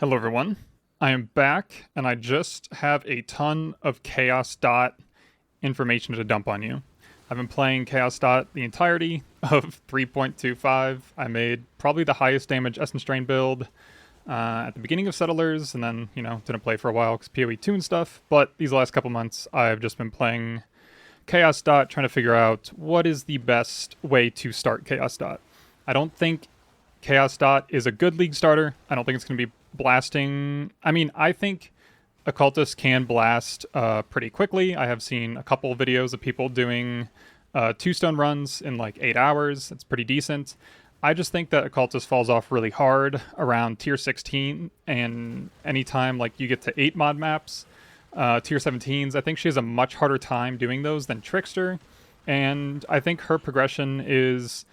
Hello everyone, I am back and I just have a ton of Chaos DoT information to dump on you. I've been playing Chaos DoT the entirety of 3.25. I made probably the highest damage Essence Drain build at the beginning of Settlers, and then, didn't play for a while because PoE 2 and stuff, but these last couple months I've just been playing Chaos DoT, trying to figure out what is the best way to start Chaos DoT. I don't think Chaos DoT is a good league starter. I don't think it's going to be blasting. I mean, I think occultists can blast pretty quickly. I have seen a couple of videos of people doing two-stone runs in like 8 hours. It's pretty decent. I just think that occultist falls off really hard around tier 16, and anytime like you get to 8 mod maps, tier 17s, I think she has a much harder time doing those than Trickster, and I think her progression is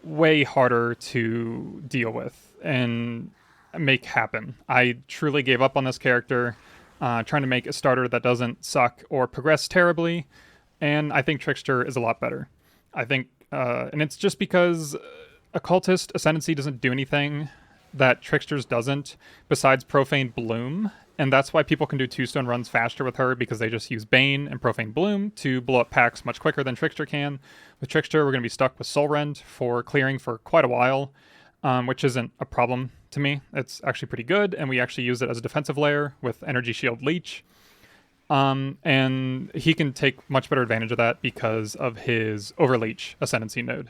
way harder to deal with and make happen. I truly gave up on this character, trying to make a starter that doesn't suck or progress terribly, and I think Trickster is a lot better. I think, and it's just because Occultist Ascendancy doesn't do anything that Trickster's doesn't, besides Profane Bloom, and that's why people can do two-stone runs faster with her, because they just use Bane and Profane Bloom to blow up packs much quicker than Trickster can. With Trickster, we're going to be stuck with Soulrend for clearing for quite a while, which isn't a problem to me. It's actually pretty good, and we actually use it as a defensive layer with Energy Shield Leech. And he can take much better advantage of that because of his Overleech Ascendancy node.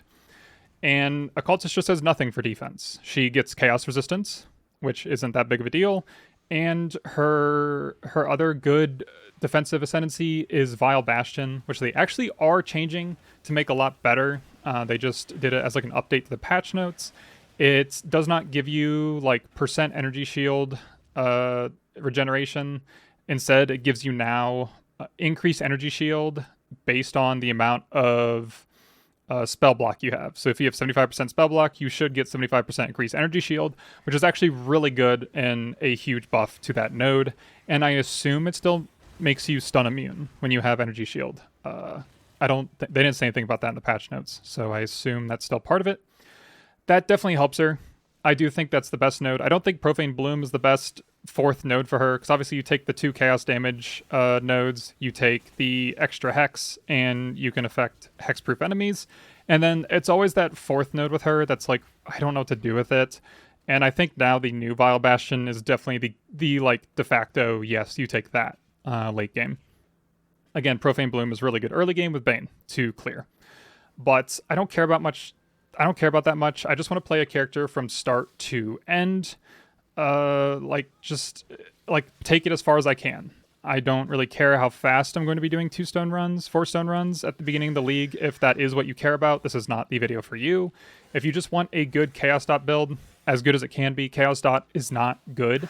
And Occultist just has nothing for defense. She gets Chaos Resistance, which isn't that big of a deal, and her other good defensive ascendancy is Vile Bastion, which they actually are changing to make a lot better. They just did it as like an update to the patch notes. It does not give you like percent energy shield regeneration. Instead, it gives you now increased energy shield based on the amount of spell block you have. So if you have 75% spell block, you should get 75% increased energy shield, which is actually really good and a huge buff to that node. And I assume it still makes you stun immune when you have energy shield. They didn't say anything about that in the patch notes, so I assume that's still part of it. That definitely helps her. I do think that's the best node. I don't think Profane Bloom is the best fourth node for her, because obviously you take the 2 chaos damage nodes, you take the extra hex, and you can affect hexproof enemies. And then it's always that fourth node with her that's like, I don't know what to do with it. And I think now the new Vile Bastion is definitely the like de facto, yes, you take that late game. Again, Profane Bloom is really good early game with Bane to clear. But I don't care about that much. I just want to play a character from start to end. Just take it as far as I can. I don't really care how fast I'm going to be doing 2-stone runs, 4-stone runs at the beginning of the league. If that is what you care about, this is not the video for you. If you just want a good Chaos DoT build, as good as it can be, Chaos DoT is not good.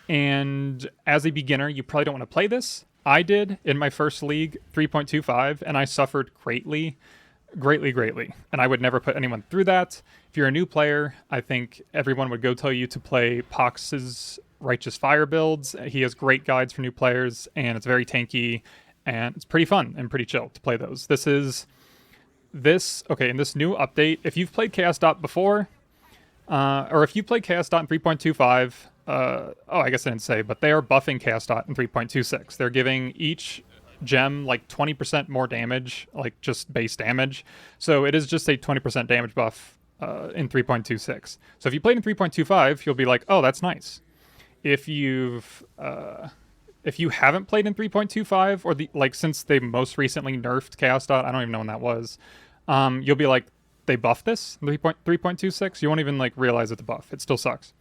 And as a beginner, you probably don't want to play this. I did in my first league, 3.25, and I suffered greatly. And I would never put anyone through that. If you're a new player, I think everyone would go tell you to play Pox's Righteous Fire builds. He has great guides for new players, and it's very tanky, and it's pretty fun and pretty chill to play those. In this new update, if you've played Chaos DoT before, or if you played Chaos DoT in 3.25, I guess I didn't say, but they are buffing Chaos DoT in 3.26. They're giving each gem like 20% more damage, like just base damage. So it is just a 20% damage buff in 3.26. So if you played in 3.25, you'll be like, oh, that's nice. If you haven't played in 3.25 or since they most recently nerfed Chaos DoT, I don't even know when that was, you'll be like, they buffed this in 3.26. You won't even like realize it's a buff. It still sucks,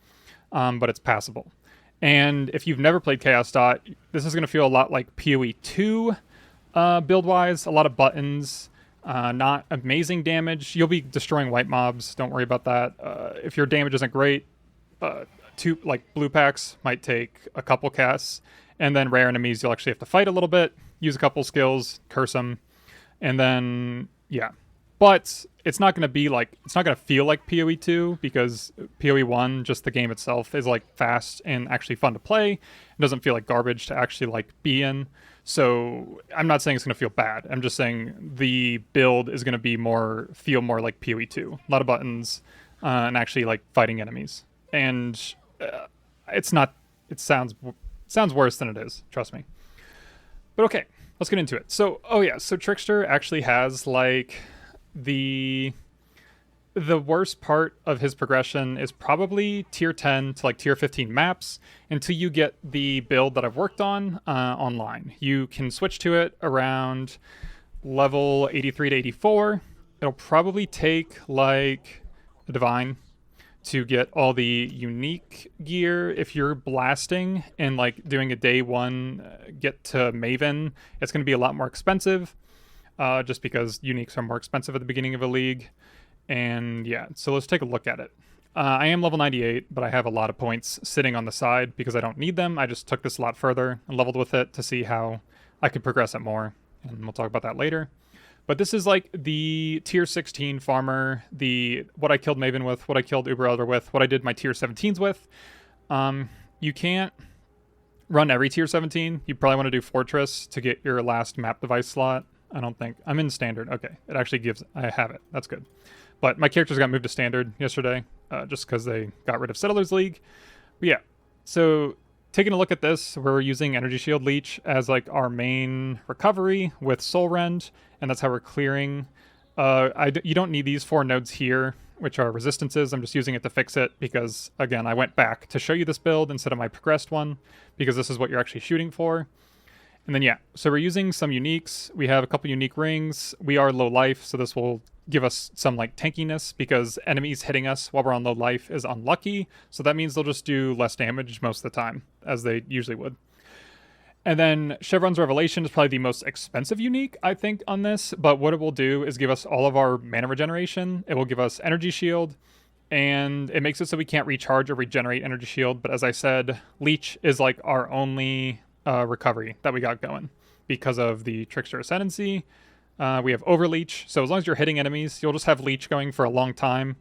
but it's passable. And if you've never played Chaos DoT, this is going to feel a lot like PoE 2 build-wise. A lot of buttons, not amazing damage. You'll be destroying white mobs. Don't worry about that. If your damage isn't great, blue packs might take a couple casts. And then rare enemies, you'll actually have to fight a little bit, use a couple skills, curse them. And then, yeah. But it's not going to feel like PoE 2, because PoE 1, just the game itself, is like fast and actually fun to play. It doesn't feel like garbage to actually like be in. So I'm not saying it's going to feel bad. I'm just saying the build is going to feel more like PoE 2. A lot of buttons and actually like fighting enemies. And it's not. It sounds worse than it is. Trust me. But okay, let's get into it. So, oh yeah, so Trickster actually has like the worst part of his progression is probably tier 10 to like tier 15 maps until you get the build that I've worked on online. You can switch to it around level 83 to 84. It'll probably take like a Divine to get all the unique gear. If you're blasting and like doing a day one get to Maven, it's going to be a lot more expensive just because uniques are more expensive at the beginning of a league. And yeah, so let's take a look at it. I am level 98, but I have a lot of points sitting on the side because I don't need them. I just took this a lot further and leveled with it to see how I could progress it more. And we'll talk about that later. But this is like the tier 16 farmer, what I killed Maven with, what I killed Uber Elder with, what I did my tier 17s with. You can't run every tier 17. You probably want to do Fortress to get your last map device slot. I don't think. I'm in standard. Okay, it actually gives. I have it. That's good. But my characters got moved to standard yesterday just because they got rid of Settlers League. But yeah, so taking a look at this, we're using Energy Shield Leech as like our main recovery with Soulrend, and that's how we're clearing. You don't need these 4 nodes here, which are resistances. I'm just using it to fix it because, again, I went back to show you this build instead of my progressed one because this is what you're actually shooting for. And then, yeah, so we're using some uniques. We have a couple unique rings. We are low life, so this will give us some like tankiness because enemies hitting us while we're on low life is unlucky. So that means they'll just do less damage most of the time, as they usually would. And then Chevron's Revelation is probably the most expensive unique, I think, on this. But what it will do is give us all of our mana regeneration. It will give us Energy Shield, and it makes it so we can't recharge or regenerate Energy Shield. But as I said, Leech is like our only recovery that we got going because of the Trickster Ascendancy. We have Overleech, so as long as you're hitting enemies, you'll just have Leech going for a long time,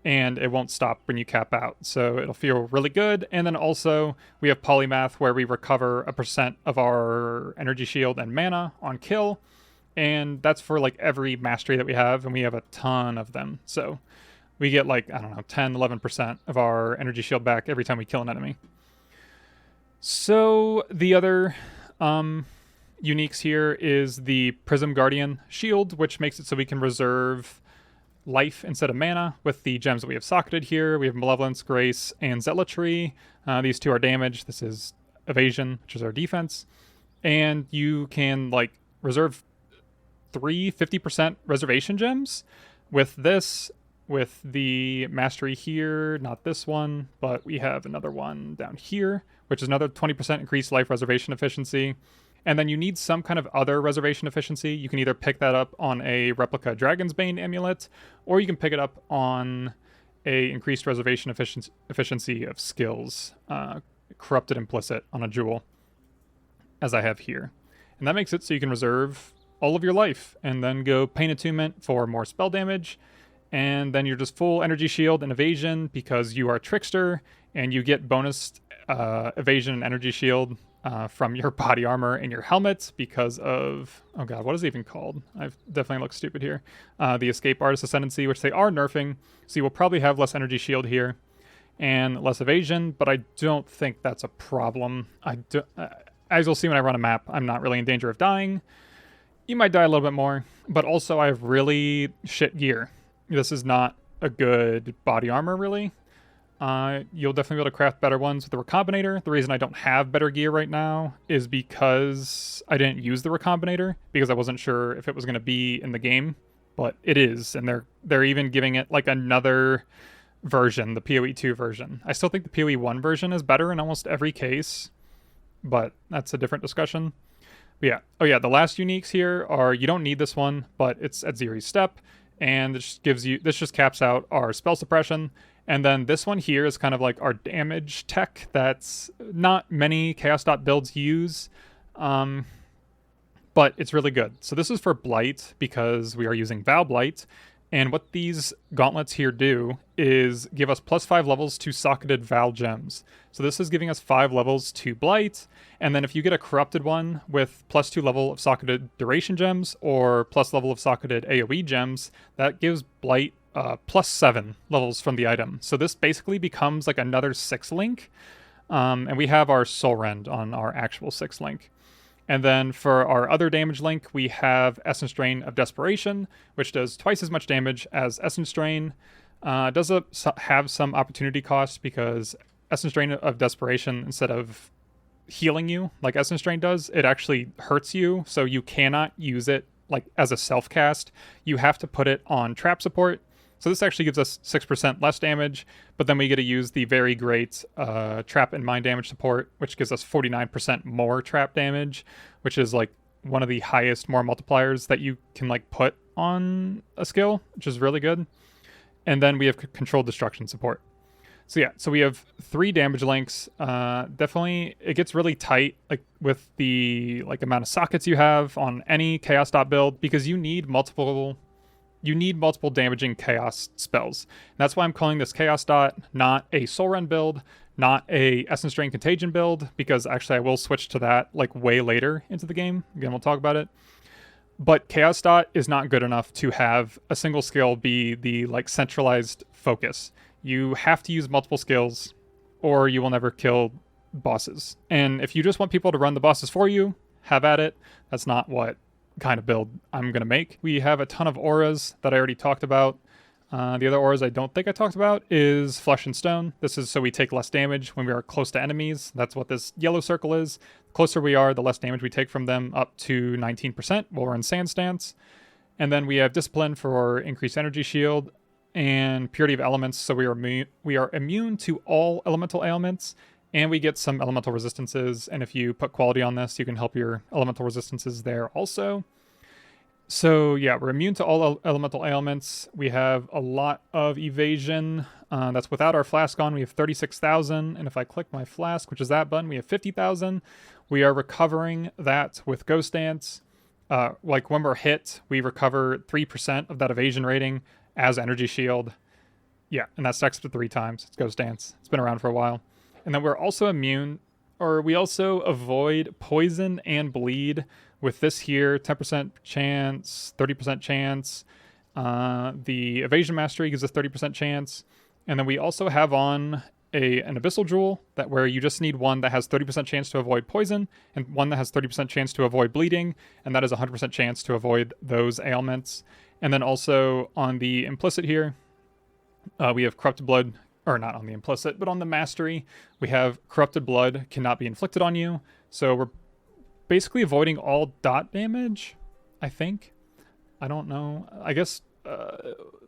and it won't stop when you cap out, so it'll feel really good. And then also, we have Polymath, where we recover a % of our Energy Shield and mana on kill, and that's for like every mastery that we have, and we have a ton of them, so we get like, I don't know, 10, 11% of our Energy Shield back every time we kill an enemy. So the other uniques here is the Prism Guardian Shield, which makes it so we can reserve life instead of mana with the gems that we have socketed here. We have Malevolence, Grace, and Zealotry. These 2 are damage. This is Evasion, which is our defense. And you can like reserve 3 50% reservation gems with this, with the mastery here, not this one, but we have another one down here, which is another 20% increased life reservation efficiency. And then you need some kind of other reservation efficiency. You can either pick that up on a replica Dragon's Bane amulet, or you can pick it up on a increased reservation efficiency of skills, corrupted implicit on a jewel, as I have here. And that makes it so you can reserve all of your life and then go Pain Attunement for more spell damage. And then you're just full Energy Shield and Evasion because you are Trickster, and you get bonus Evasion and Energy Shield from your body armor and your helmet because of, oh god, what is it even called? I've definitely looked stupid here. The Escape Artist Ascendancy, which they are nerfing, so you will probably have less Energy Shield here and less Evasion, but I don't think that's a problem. As you'll see when I run a map, I'm not really in danger of dying. You might die a little bit more, but also I have really shit gear. This is not a good body armor, really. You'll definitely be able to craft better ones with the Recombinator. The reason I don't have better gear right now is because I didn't use the Recombinator, because I wasn't sure if it was going to be in the game, but it is, and they're even giving it like another version, the PoE 2 version. I still think the PoE 1 version is better in almost every case, but that's a different discussion. But yeah, oh yeah, the last uniques here are, you don't need this one, but it's at Ziri's step, and this just caps out our spell suppression. And then this one here is kind of like our damage tech that's not many Chaos Dot builds use, but it's really good. So this is for Blight because we are using Vaal Blight. And what these gauntlets here do is give us +5 levels to socketed Vaal gems. So this is giving us 5 levels to Blight. And then if you get a corrupted one with +2 level of socketed duration gems or + level of socketed AoE gems, that gives Blight +7 levels from the item. So this basically becomes like another 6 link. And we have our Soulrend on our actual 6 link. And then for our other damage link, we have Essence Drain of Desperation, which does twice as much damage as Essence Drain. Does have some opportunity cost because Essence Drain of Desperation, instead of healing you like Essence Drain does, it actually hurts you, so you cannot use it like as a self-cast. You have to put it on trap support. So this actually gives us 6% less damage, but then we get to use the very great trap and mind damage support, which gives us 49% more trap damage, which is like one of the highest more multipliers that you can like put on a skill, which is really good. And then we have controlled destruction support. So yeah, so we have 3 damage links. Definitely, it gets really tight like with the like amount of sockets you have on any Chaos Dot build, because you need multiple damaging Chaos spells. And that's why I'm calling this Chaos Dot, not a Soulrend build, not a Essence Drain Contagion build, because actually I will switch to that like way later into the game. Again, we'll talk about it. But Chaos Dot is not good enough to have a single skill be the like centralized focus. You have to use multiple skills or you will never kill bosses. And if you just want people to run the bosses for you, have at it. That's not what kind of build I'm going to make. We have a ton of auras that I already talked about. The other auras I don't think I talked about is Flesh and Stone. This is so we take less damage when we are close to enemies. That's what this yellow circle is. The closer we are, the less damage we take from them, up to 19% while we're in Sand Stance. And then we have Discipline for increased energy shield, and Purity of Elements, so we are immune to all elemental ailments, and we get some elemental resistances, and if you put quality on this, you can help your elemental resistances there also. So yeah, we're immune to all elemental ailments. We have a lot of evasion. That's without our Flask on. We have 36,000, and if I click my Flask, which is that button, we have 50,000. We are recovering that with Ghost Dance. Like when we're hit, we recover 3% of that evasion rating as energy shield. Yeah, and that stacks up to 3 times. It's Ghost Dance. It's been around for a while. And then we're also immune, or we also avoid poison and bleed with this here, 10% chance, 30% chance. The evasion mastery gives us 30% chance. And then we also have on an abyssal jewel that where you just need one that has 30% chance to avoid poison and one that has 30% chance to avoid bleeding, and that is 100% chance to avoid those ailments. And then also on the implicit here, we have Corrupted Blood, or not on the implicit, but on the mastery, we have Corrupted Blood cannot be inflicted on you. So we're basically avoiding all dot damage, I think. I don't know. I guess,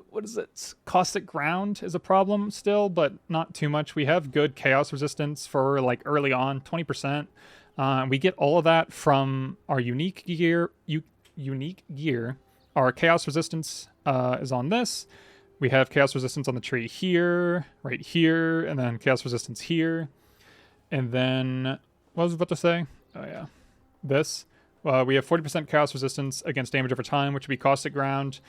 what is it? Caustic Ground is a problem still, but not too much. We have good chaos resistance for like early on, 20%. We get all of that from our unique gear. Our chaos resistance is on this. We have chaos resistance on the tree here, right here, and then chaos resistance here. And then, what was I about to say? Oh yeah, this. We have 40% chaos resistance against damage over time, which would be Caustic Ground.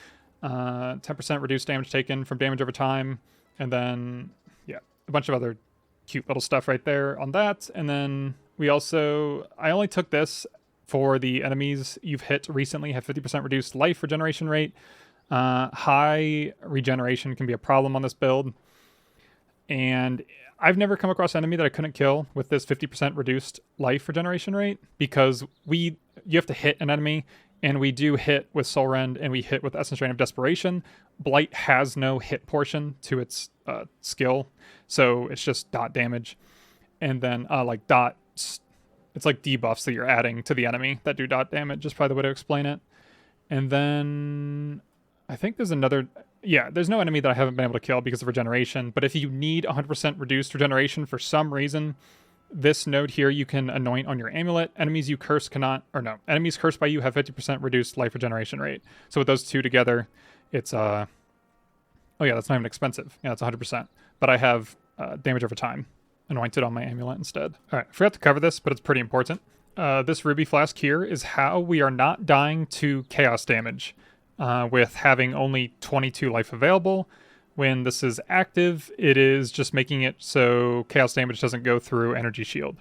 10% reduced damage taken from damage over time. And then, yeah, a bunch of other cute little stuff right there on that. And then we also, I only took this for the enemies you've hit recently, have 50% reduced life regeneration rate. High regeneration can be a problem on this build. And I've never come across an enemy that I couldn't kill with this 50% reduced life regeneration rate, because you have to hit an enemy, and we do hit with Soulrend, and we hit with Essence Drain of Desperation. Blight has no hit portion to its skill, so it's just dot damage. And then like dot, it's like debuffs that you're adding to the enemy that do dot damage, is probably the way to explain it. And then I think there's another, yeah, there's no enemy that I haven't been able to kill because of regeneration, but if you need 100% reduced regeneration for some reason, this node here you can anoint on your amulet. Enemies you curse cannot, or no, enemies cursed by you have 50% reduced life regeneration rate. So with those two together, it's, oh yeah, that's not even expensive. Yeah, it's 100%. But I have damage over time anointed on my amulet instead. All right, I forgot to cover this, but it's pretty important. This Ruby Flask here is how we are not dying to chaos damage with having only 22 life available. When this is active, it is just making it so chaos damage doesn't go through energy shield.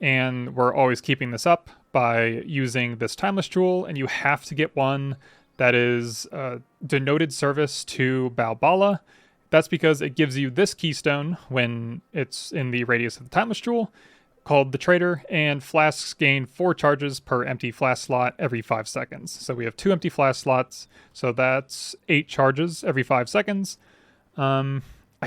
And we're always keeping this up by using this Timeless Jewel, and you have to get one that is denoted service to Balbala. That's because it gives you this keystone when it's in the radius of the Timeless Jewel, called the Trader, and flasks gain 4 charges per empty flask slot every 5 seconds. So we have 2 empty flask slots, so that's 8 charges every 5 seconds. I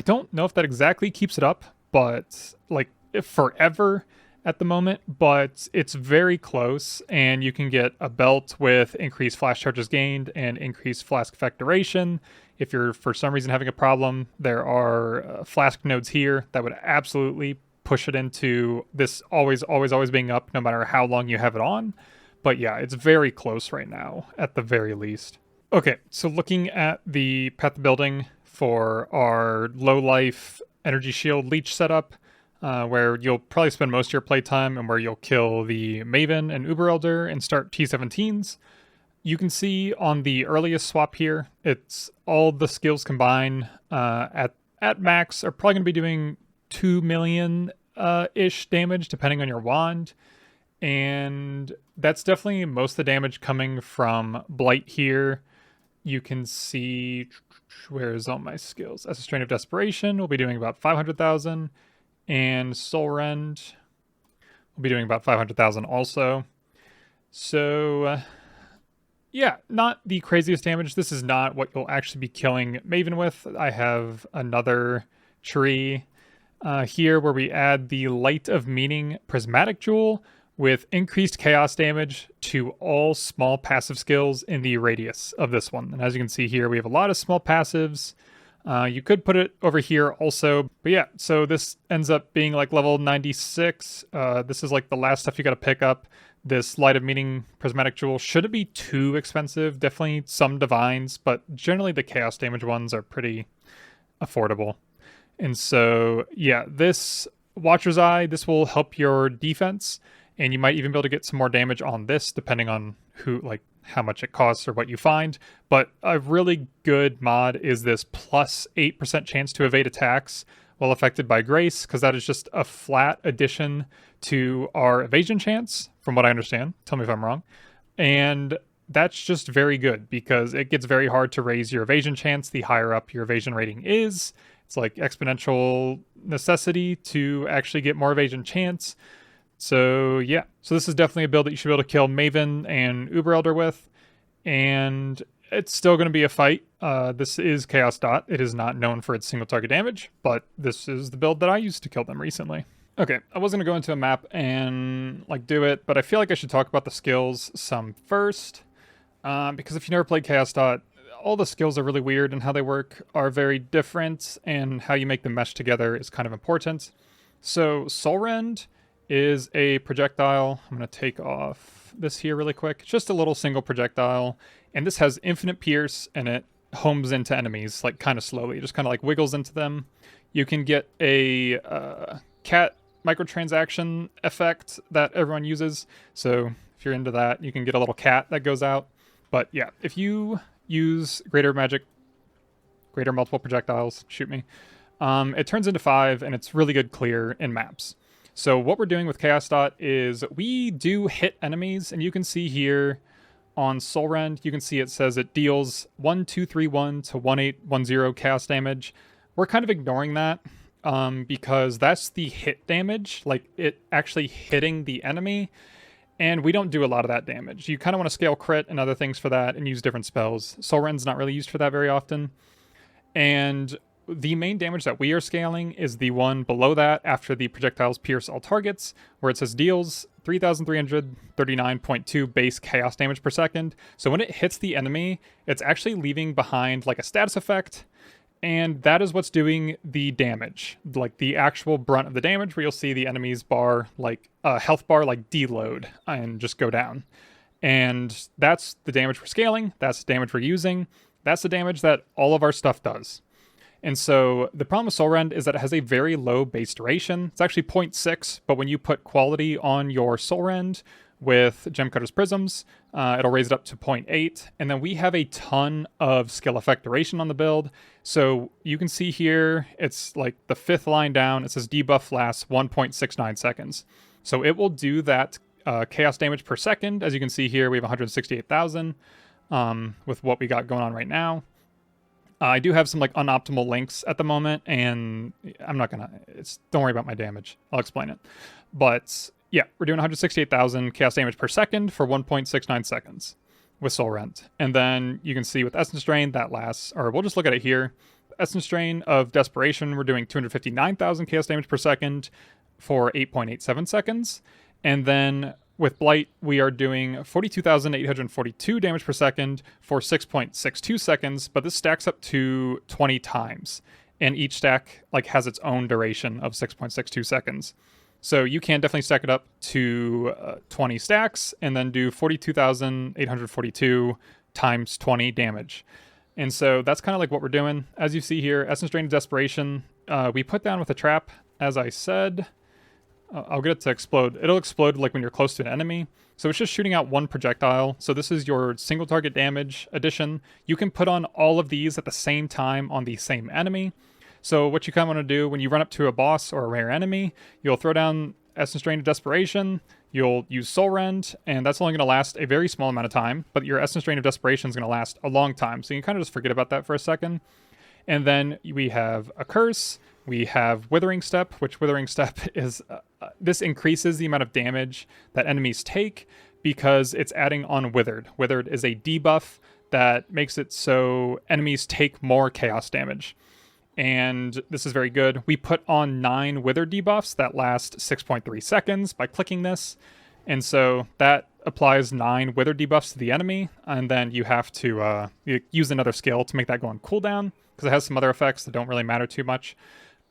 don't know if that exactly keeps it up, but like forever at the moment, but it's very close, and you can get a belt with increased flash charges gained and increased flask effect duration. If you're for some reason having a problem, there are flask nodes here that would absolutely push it into this always being up no matter how long you have it on. But yeah, it's very close right now at the very least. Okay, so looking at the path building for our low life energy shield leech setup, where you'll probably spend most of your playtime and where you'll kill the Maven and Uber Elder and start T17s. You can see on the earliest swap here, it's all the skills combined at max are probably going to be doing 2 million ish damage depending on your wand. And that's definitely most of the damage coming from Blight here. You can see, where's all my skills? As a Strain of Desperation, we'll be doing about 500,000. And Soulrend will be doing about 500,000 also. So, yeah, not the craziest damage. This is not what you'll actually be killing Maven with. I have another tree here where we add the Light of Meaning Prismatic Jewel with increased chaos damage to all small passive skills in the radius of this one. And as you can see here, we have a lot of small passives. You could put it over here also, but yeah, so this ends up being like level 96. This is like the last stuff you got to pick up. This Light of Meaning Prismatic Jewel shouldn't be too expensive. Definitely some divines, but generally the chaos damage ones are pretty affordable. And so, yeah, this Watcher's Eye, this will help your defense, and you might even be able to get some more damage on this depending on how much it costs or what you find. But a really good mod is this plus 8% chance to evade attacks while affected by Grace, because that is just a flat addition to our evasion chance, from what I understand. Tell me if I'm wrong. And that's just very good, because it gets very hard to raise your evasion chance the higher up your evasion rating is. It's like exponential necessity to actually get more evasion chance. So yeah, so this is definitely a build that you should be able to kill Maven and Uber Elder with, and it's still going to be a fight. This is Chaos DoT. It is not known for its single target damage, but this is the build that I used to kill them recently. Okay, I was going to go into a map and do it, but I feel like I should talk about the skills some first, because if you never played Chaos DoT, all the skills are really weird, and how they work are very different, and how you make them mesh together is kind of important. So Soulrend is a projectile. I'm going to take off this here really quick. It's just a little single projectile, and this has infinite pierce, and it homes into enemies kind of slowly. It just kind of wiggles into them. You can get a cat microtransaction effect that everyone uses, so if you're into that, you can get a little cat that goes out. But yeah, if you use greater multiple projectiles, shoot me, it turns into 5, and it's really good clear in maps. So what we're doing with Chaos DoT is we do hit enemies, and you can see here on Soulrend, you can see it says it deals 1231 to 1810 chaos damage. We're kind of ignoring that because that's the hit damage, it actually hitting the enemy, and we don't do a lot of that damage. You kind of want to scale crit and other things for that and use different spells. Soulrend's not really used for that very often. And the main damage that we are scaling is the one below that after the projectiles pierce all targets, where it says deals 3,339.2 base chaos damage per second. So when it hits the enemy, it's actually leaving behind a status effect, and that is what's doing the damage, the actual brunt of the damage, where you'll see the enemy's bar, health bar, deload and just go down. And that's the damage we're scaling. That's the damage we're using. That's the damage that all of our stuff does. And so the problem with Soulrend is that it has a very low base duration. It's actually 0.6, but when you put quality on your Soulrend with Gemcutter's Prisms, it'll raise it up to 0.8. And then we have a ton of skill effect duration on the build. So you can see here, it's the 5th line down. It says debuff lasts 1.69 seconds. So it will do that chaos damage per second. As you can see here, we have 168,000 with what we got going on right now. I do have some like unoptimal links at the moment, and I'm not gonna. Don't worry about my damage. I'll explain it. But yeah, we're doing 168,000 chaos damage per second for 1.69 seconds with Soulrend, and then you can see with Essence Drain that lasts. Or we'll just look at it here. Essence Drain of Desperation, we're doing 259,000 chaos damage per second for 8.87 seconds, and then with Blight, we are doing 42,842 damage per second for 6.62 seconds, but this stacks up to 20 times. And each stack like has its own duration of 6.62 seconds. So you can definitely stack it up to 20 stacks and then do 42,842 times 20 damage. And so that's kind of like what we're doing. As you see here, Essence Drain of Desperation, we put down with a trap, as I said. I'll get it to explode. It'll explode like when you're close to an enemy. So it's just shooting out one projectile. So this is your single target damage addition. You can put on all of these at the same time on the same enemy. So what you kind of want to do when you run up to a boss or a rare enemy, you'll throw down Essence Drain of Desperation, you'll use Soulrend, and that's only going to last a very small amount of time, but your Essence Drain of Desperation is going to last a long time. So you can kind of just forget about that for a second. And then we have a Curse. We have Withering Step, which Withering Step is... this increases the amount of damage that enemies take because it's adding on Withered. Withered is a debuff that makes it so enemies take more chaos damage. And this is very good. We put on 9 Withered debuffs that last 6.3 seconds by clicking this. And so that applies 9 Withered debuffs to the enemy. And then you have to use another skill to make that go on cooldown because it has some other effects that don't really matter too much.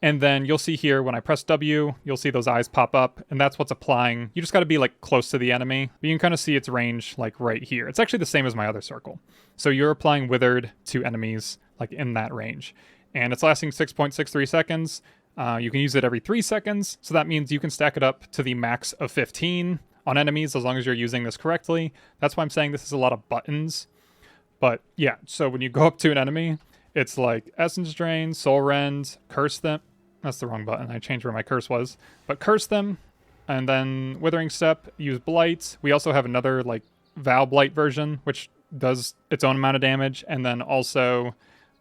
And then you'll see here when I press W, you'll see those eyes pop up, and that's what's applying. You just got to be like close to the enemy, but you can kind of see its range like right here. It's actually the same as my other circle. So you're applying Withered to enemies like in that range. And it's lasting 6.63 seconds. You can use it every 3 seconds, so that means you can stack it up to the max of 15 on enemies as long as you're using this correctly. That's why I'm saying this is a lot of buttons. But yeah, so when you go up to an enemy, it's like Essence Drain, Soulrend, Curse them. That's the wrong button. I changed where my curse was. But Curse them, and then Withering Step, use Blight. We also have another like Vaal Blight version, which does its own amount of damage. And then also,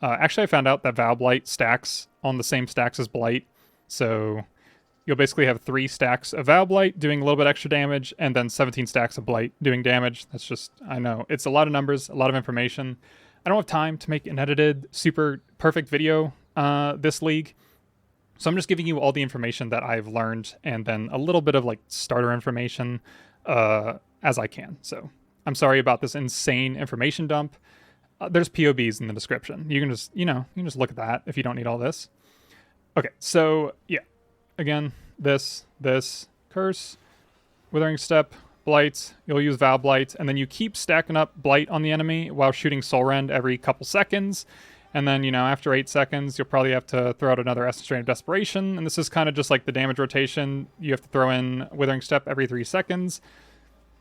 actually I found out that Vaal Blight stacks on the same stacks as Blight. So you'll basically have 3 stacks of Vaal Blight doing a little bit extra damage, and then 17 stacks of Blight doing damage. That's just, I know, it's a lot of numbers, a lot of information. I don't have time to make an edited, super perfect video this league. So I'm just giving you all the information that I've learned and then a little bit of like starter information as I can. So I'm sorry about this insane information dump. There's POBs in the description. You can just, you can just look at that if you don't need all this. Okay, so yeah. Again, this, Curse, Withering Step, Blight, you'll use Vaal Blight, and then you keep stacking up Blight on the enemy while shooting Soulrend every couple seconds. And then, after 8 seconds, you'll probably have to throw out another Essence Drain of Desperation. And this is kind of just like the damage rotation. You have to throw in Withering Step every 3 seconds.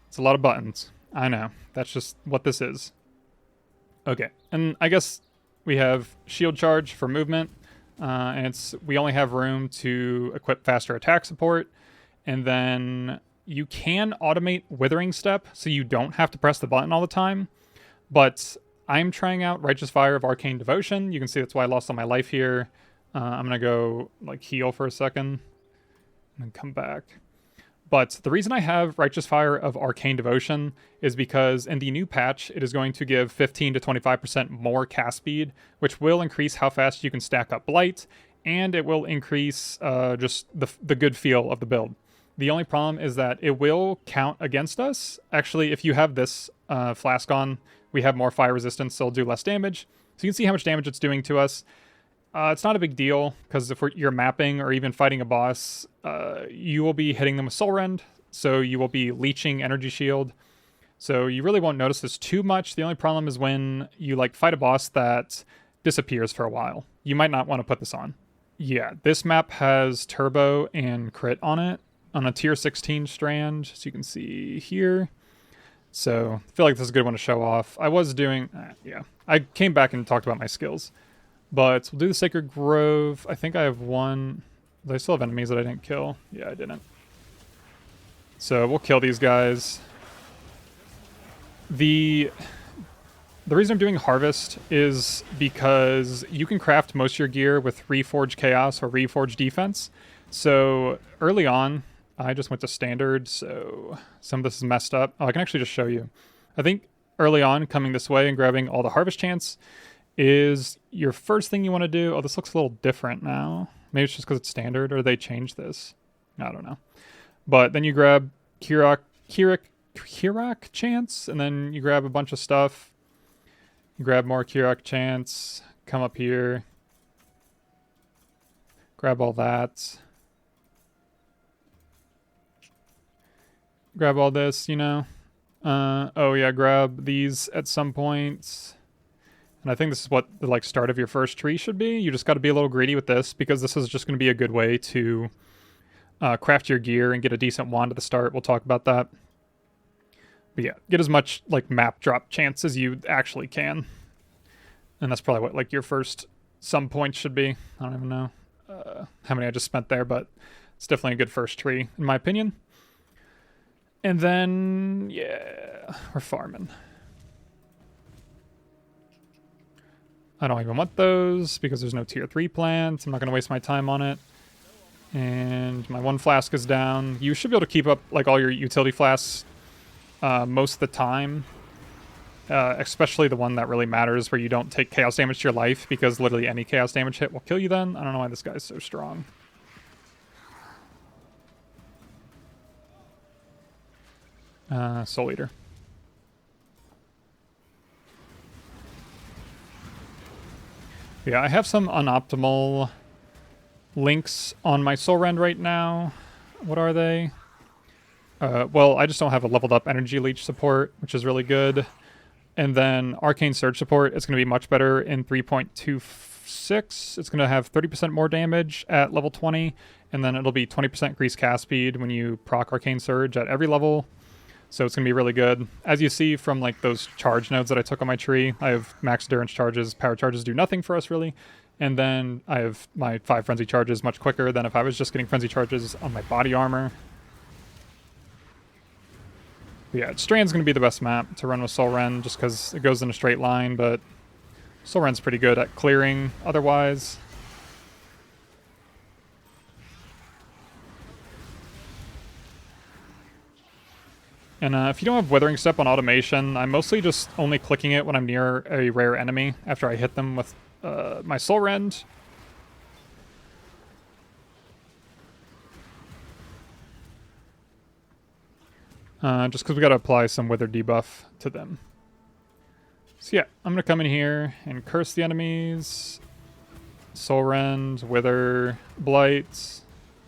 It's a lot of buttons. I know. That's just what this is. Okay. And I guess we have Shield Charge for movement. And we only have room to equip faster attack support. And then you can automate Withering Step so you don't have to press the button all the time. But I'm trying out Righteous Fire of Arcane Devotion. You can see that's why I lost all my life here. I'm going to go like heal for a second and then come back. But the reason I have Righteous Fire of Arcane Devotion is because in the new patch, it is going to give 15 to 25% more cast speed, which will increase how fast you can stack up Blight, and it will increase just the good feel of the build. The only problem is that it will count against us. Actually, if you have this Flask on, we have more fire resistance, so it'll do less damage. So you can see how much damage it's doing to us. It's not a big deal, because if you're mapping or even fighting a boss, you will be hitting them with Soulrend, so you will be leeching Energy Shield. So you really won't notice this too much. The only problem is when you fight a boss that disappears for a while. You might not want to put this on. Yeah, this map has Turbo and Crit on it, on a tier 16 strand, as you can see here. So I feel like this is a good one to show off. I was doing, I came back and talked about my skills. But we'll do the Sacred Grove. I think I have one. Do I still have enemies that I didn't kill? Yeah, I didn't. So we'll kill these guys. The The reason I'm doing Harvest is because you can craft most of your gear with Reforge Chaos or Reforge Defense. So early on, I just went to Standard, so some of this is messed up. Oh, I can actually just show you. I think early on, coming this way and grabbing all the Harvest Chants is your first thing you want to do. Oh, this looks a little different now. Maybe it's just because it's Standard, or they changed this. I don't know. But then you grab Kirak Chants, and then you grab a bunch of stuff. Grab more Kirak Chants, come up here, grab all that, grab all this, you know. Oh yeah, grab these at some point. And I think this is what the like start of your first tree should be. You just got to be a little greedy with this, because this is just going to be a good way to craft your gear and get a decent wand at the start. We'll talk about that. But yeah, get as much like map drop chance as you actually can. And that's probably what like your first some points should be. I don't even know how many I just spent there, but it's definitely a good first tree in my opinion. And then, yeah, we're farming. I don't even want those because there's no tier 3 plants. I'm not going to waste my time on it. And my one flask is down. You should be able to keep up like all your utility flasks most of the time, especially the one that really matters where you don't take chaos damage to your life, because literally any chaos damage hit will kill you then. I don't know why this guy's so strong. Soul Eater. Yeah, I have some unoptimal links on my Soulrend right now. What are they? Well, I just don't have a leveled up energy leech support, which is really good. And then Arcane Surge support is going to be much better in 3.26. It's going to have 30% more damage at level 20, and then it'll be 20% increased cast speed when you proc Arcane Surge at every level. So it's going to be really good. As you see from like those charge nodes that I took on my tree, I have max endurance charges. Power charges do nothing for us really. And then I have my 5 frenzy charges much quicker than if I was just getting frenzy charges on my body armor. But yeah, Strand's going to be the best map to run with Soulrend just because it goes in a straight line, but Soulrend's pretty good at clearing otherwise. And if you don't have Withering Step on automation, I'm mostly just only clicking it when I'm near a rare enemy after I hit them with my Soulrend. Just because we got to apply some Wither debuff to them. So yeah, I'm going to come in here and curse the enemies. Soulrend, Wither, Blight.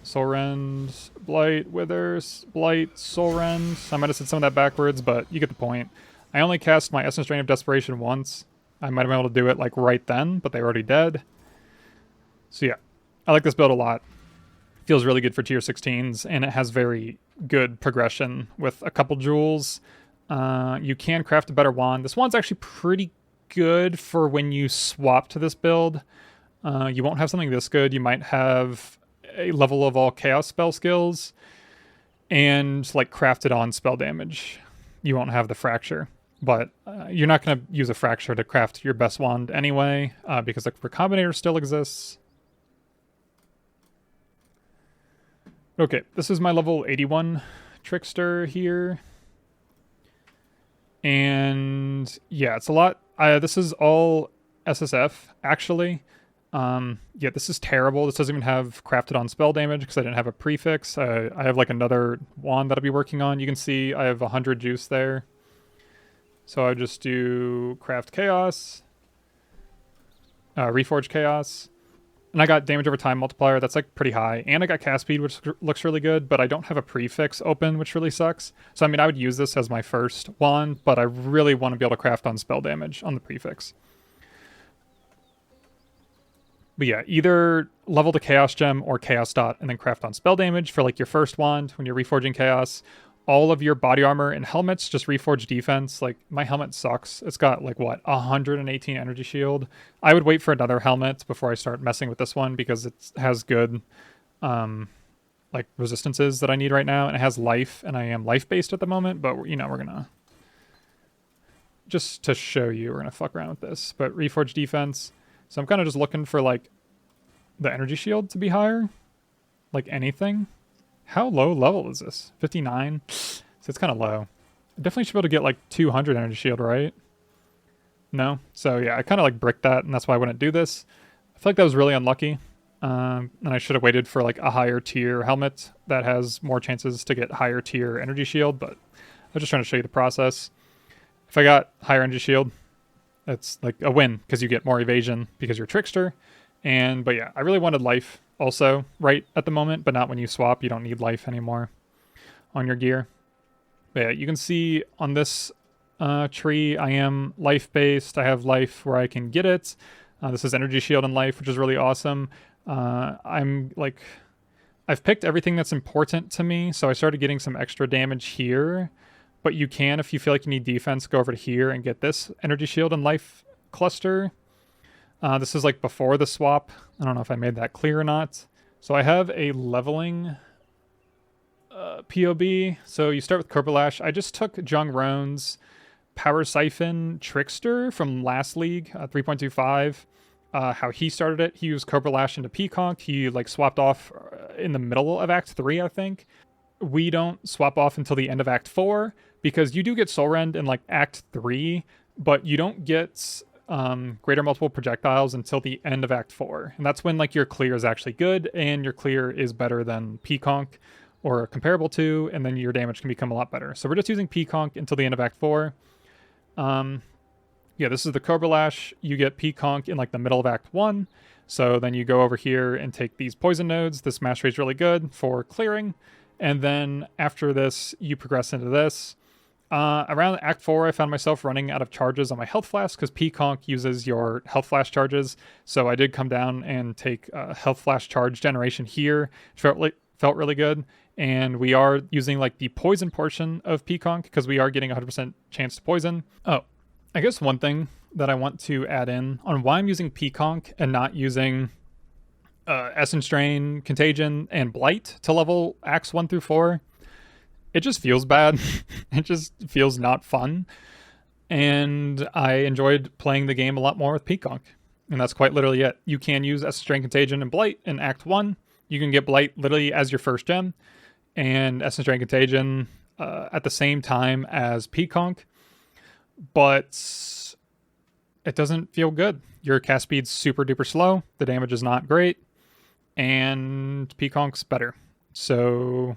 Soulrend, Blight, Wither, Blight, Soulrend. I might have said some of that backwards, but you get the point. I only cast my Essence Drain of Desperation once. I might have been able to do it like right then, but they were already dead. So yeah, I like this build a lot. Feels really good for tier 16s, and it has very good progression with a couple jewels. You can craft a better wand. This wand's actually pretty good for when you swap to this build. You won't have something this good. You might have a level of all chaos spell skills and like crafted on spell damage. You won't have the fracture, but you're not going to use a fracture to craft your best wand anyway, because the Recombinator still exists. Okay, this is my level 81 Trickster here. And yeah, it's a lot. This is all SSF, actually. Yeah, this is terrible. This doesn't even have crafted on spell damage because I didn't have a prefix. I have like another wand that I'll be working on. You can see I have 100 juice there. So I just do craft chaos, reforge chaos. And I got damage over time multiplier. That's like pretty high. And I got cast speed, which looks really good, but I don't have a prefix open, which really sucks. So I mean, I would use this as my first wand, but I really want to be able to craft on spell damage on the prefix. But yeah, either level the Chaos Gem or Chaos Dot and then craft on spell damage for like your first wand when you're reforging Chaos. All of your body armor and helmets just reforge defense. Like my helmet sucks. It's got like what, 118 energy shield. I would wait for another helmet before I start messing with this one because it has good like resistances that I need right now, and it has life, and I am life based at the moment, but you know, we're gonna just to show you, we're gonna fuck around with this, but Reforge defense. So I'm kind of just looking for like the energy shield to be higher, like anything. How low level is this? 59. So it's kind of low. I definitely should be able to get like 200 energy shield, right? No. So yeah, I kind of like bricked that, and that's why I wouldn't do this. I feel like that was really unlucky. And I should have waited for like a higher tier helmet that has more chances to get higher tier energy shield, but I was just trying to show you the process. If I got higher energy shield, it's like a win because you get more evasion because you're Trickster. But yeah, I really wanted life also right at the moment, but not when you swap. You don't need life anymore on your gear. But yeah, you can see on this tree, I am life based. I have life where I can get it. This is energy shield and life, which is really awesome. I'm like, I've picked everything that's important to me, so I started getting some extra damage here. But you can, if you feel like you need defense, go over to here and get this energy shield and life cluster. This is like before the swap. I don't know if I made that clear or not. So I have a leveling POB. So you start with Cobra Lash. I just took Jung Roan's Power Siphon Trickster from last league, 3.25. How he started it, he used Cobra Lash into Peacock. He like swapped off in the middle of Act 3, I think. We don't swap off until the end of Act 4, because you do get Soulrend in like Act 3, but you don't get greater multiple projectiles until the end of Act 4. And that's when like your clear is actually good, and your clear is better than Peacock or comparable to, and then your damage can become a lot better. So we're just using Peacock until the end of Act 4. Yeah, this is the Cobra Lash. You get Peacock in like the middle of Act 1. So then you go over here and take these poison nodes. This mastery is really good for clearing. And then after this, you progress into this. Around Act 4, I found myself running out of charges on my health flask because Peacock uses your health flash charges. So I did come down and take health flash charge generation here. It felt really good. And we are using like the poison portion of Peacock because we are getting 100% chance to poison. Oh, I guess one thing that I want to add in on why I'm using Peacock and not using Essence Drain, Contagion, and Blight to level Acts 1 through 4. It just feels bad. It just feels not fun. And I enjoyed playing the game a lot more with Peacock. And that's quite literally it. You can use Essence Drain, Contagion, and Blight in Act 1. You can get Blight literally as your first gem, and Essence Drain, Contagion at the same time as Peacock. But it doesn't feel good. Your cast speed's super duper slow. The damage is not great. And Peacock's better. So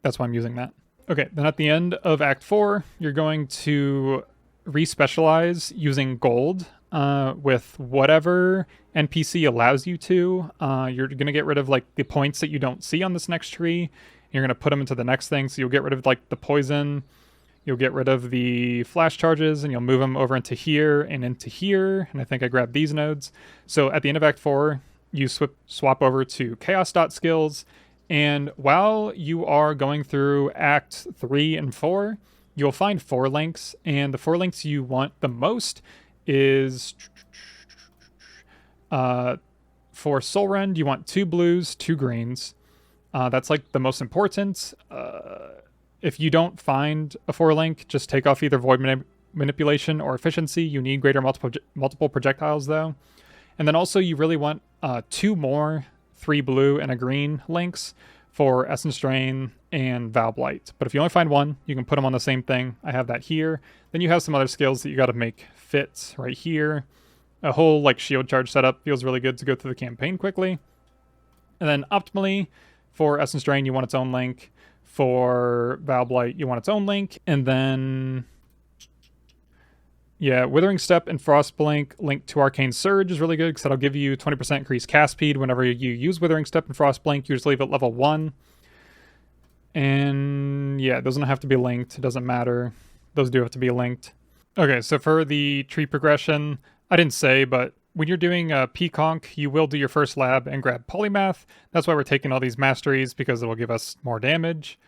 that's why I'm using that. Okay, then at the end of Act 4, you're going to respecialize using gold with whatever NPC allows you to. You're going to get rid of like the points that you don't see on this next tree. You're going to put them into the next thing. So you'll get rid of like the poison. You'll get rid of the flash charges, and you'll move them over into here and into here. And I think I grabbed these nodes. So at the end of Act 4, you swap over to Chaos Dot skills. And while you are going through Act 3 and 4, you'll find 4 links. And the 4 links you want the most is... for Soulrend, you want 2 blues, 2 greens. That's like the most important. If you don't find a 4 link, just take off either Void Manipulation or Efficiency. You need greater multiple projectiles though. And then also you really want 2 more 3 blue and a green links for Essence Drain and Vaal Blight. But if you only find 1, you can put them on the same thing. I have that here. Then you have some other skills that you got to make fit right here. A whole like shield charge setup feels really good to go through the campaign quickly. And then optimally for Essence Drain, you want its own link. For Vaal Blight, you want its own link. And then, yeah, Withering Step and Frostblink linked to Arcane Surge is really good because that'll give you 20% increased cast speed whenever you use Withering Step and Frostblink. You just leave it level 1. And yeah, those don't have to be linked. It doesn't matter. Those do have to be linked. Okay, so for the tree progression, I didn't say, but when you're doing Peacock, you will do your first lab and grab Polymath. That's why we're taking all these masteries, because it will give us more damage.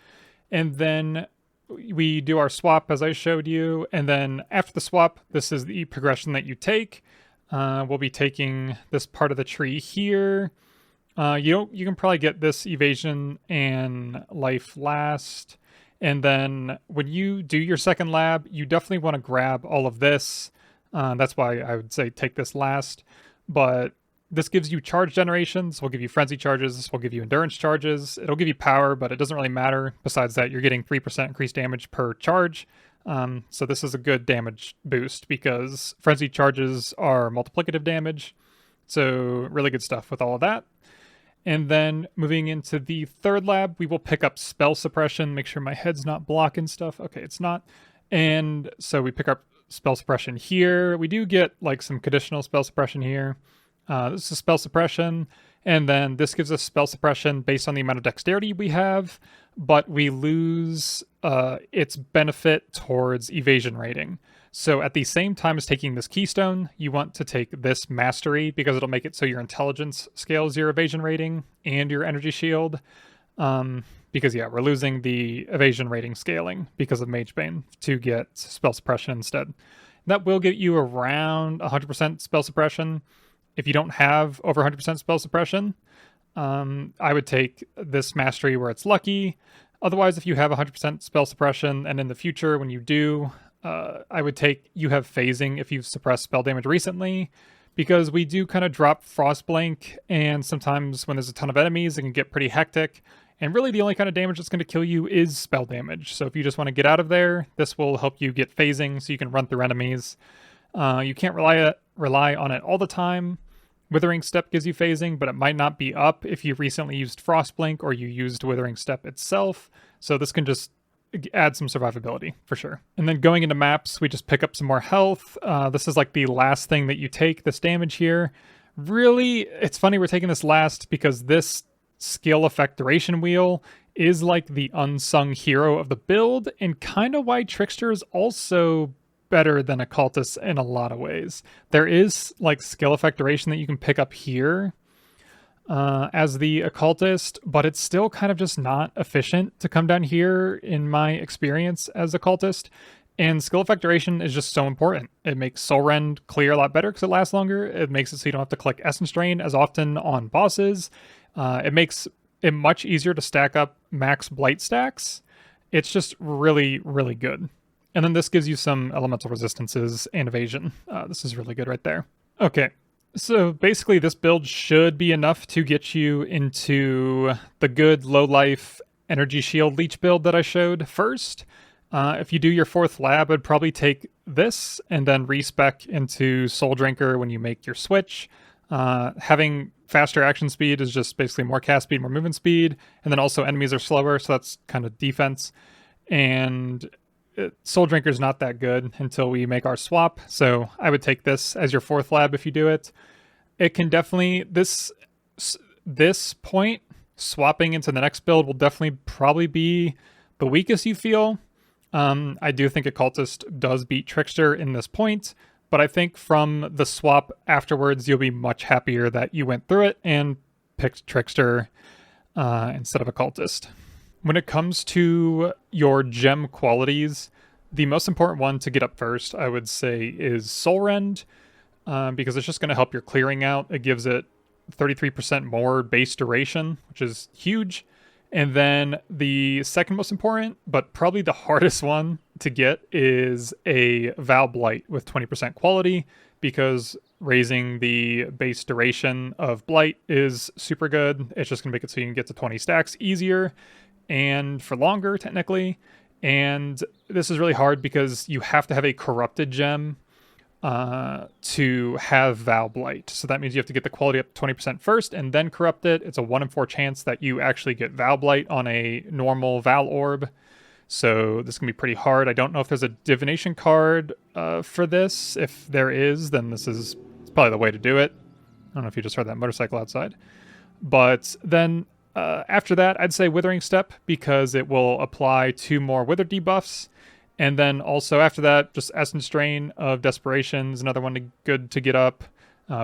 And then we do our swap, as I showed you. And then after the swap, this is the progression that you take. We'll be taking this part of the tree here. You can probably get this evasion and life last. And then when you do your second lab, you definitely want to grab all of this. That's why I would say take this last. But this gives you charge generations. Will give you frenzy charges. This will give you endurance charges. It'll give you power, but it doesn't really matter. Besides that, you're getting 3% increased damage per charge. So this is a good damage boost because frenzy charges are multiplicative damage. So really good stuff with all of that. And then moving into the third lab, we will pick up spell suppression. Make sure my head's not blocking stuff. Okay, it's not. And so we pick up spell suppression here. We do get like some conditional spell suppression here. This is spell suppression. And then this gives us spell suppression based on the amount of dexterity we have, but we lose its benefit towards evasion rating. So at the same time as taking this keystone, you want to take this mastery because it'll make it so your intelligence scales your evasion rating and your energy shield. Because yeah, we're losing the evasion rating scaling because of Magebane to get spell suppression instead. That will get you around 100% spell suppression. If you don't have over 100% spell suppression, I would take this mastery where it's lucky. Otherwise, if you have 100% spell suppression and in the future when you do, I would take you have phasing if you've suppressed spell damage recently, because we do kind of drop Frostblink, and sometimes when there's a ton of enemies, it can get pretty hectic. And really the only kind of damage that's going to kill you is spell damage. So if you just want to get out of there, this will help you get phasing so you can run through enemies. You can't rely on it all the time. Withering Step gives you phasing, but it might not be up if you recently used Frostblink or you used Withering Step itself. So this can just add some survivability for sure. And then going into maps, we just pick up some more health. This is like the last thing that you take, this damage here. Really, it's funny we're taking this last because this skill effect duration wheel is like the unsung hero of the build, and kind of why Trickster is also better than Occultist in a lot of ways. There is like skill effect duration that you can pick up here as the Occultist, but it's still kind of just not efficient to come down here in my experience as Occultist. And skill effect duration is just so important. It makes Soulrend clear a lot better because it lasts longer. It makes it so you don't have to collect Essence Drain as often on bosses. It makes it much easier to stack up max Blight stacks. It's just really, really good. And then this gives you some elemental resistances and evasion. This is really good right there. Okay, so basically this build should be enough to get you into the good low life energy shield leech build that I showed first. If you do your fourth lab, I'd probably take this and then respec into Soul Drinker when you make your switch. Having faster action speed is just basically more cast speed, more movement speed, and then also enemies are slower, so that's kind of defense. And Soul Drinker is not that good until we make our swap, so I would take this as your fourth lab if you do it. It can definitely, this point, swapping into the next build will definitely probably be the weakest you feel. I do think Occultist does beat Trickster in this point, but I think from the swap afterwards, you'll be much happier that you went through it and picked Trickster instead of Occultist. When it comes to your gem qualities, the most important one to get up first, I would say, is Soulrend, because it's just going to help your clearing out. It gives it 33% more base duration, which is huge. And then the second most important, but probably the hardest one to get, is a Vaal Blight with 20% quality, because raising the base duration of Blight is super good. It's just going to make it so you can get to 20 stacks easier and for longer, technically. And this is really hard because you have to have a corrupted gem to have Vaal Blight. So that means you have to get the quality up to 20% first and then corrupt it. It's a 1 in 4 chance that you actually get Vaal Blight on a normal Vaal Orb. So this can be pretty hard. I don't know if there's a divination card for this. If there is, then this is probably the way to do it. I don't know if you just heard that motorcycle outside. But then after that, I'd say Withering Step, because it will apply 2 more Wither debuffs. And then also after that, just Essence Drain of Desperation is another one good to get up.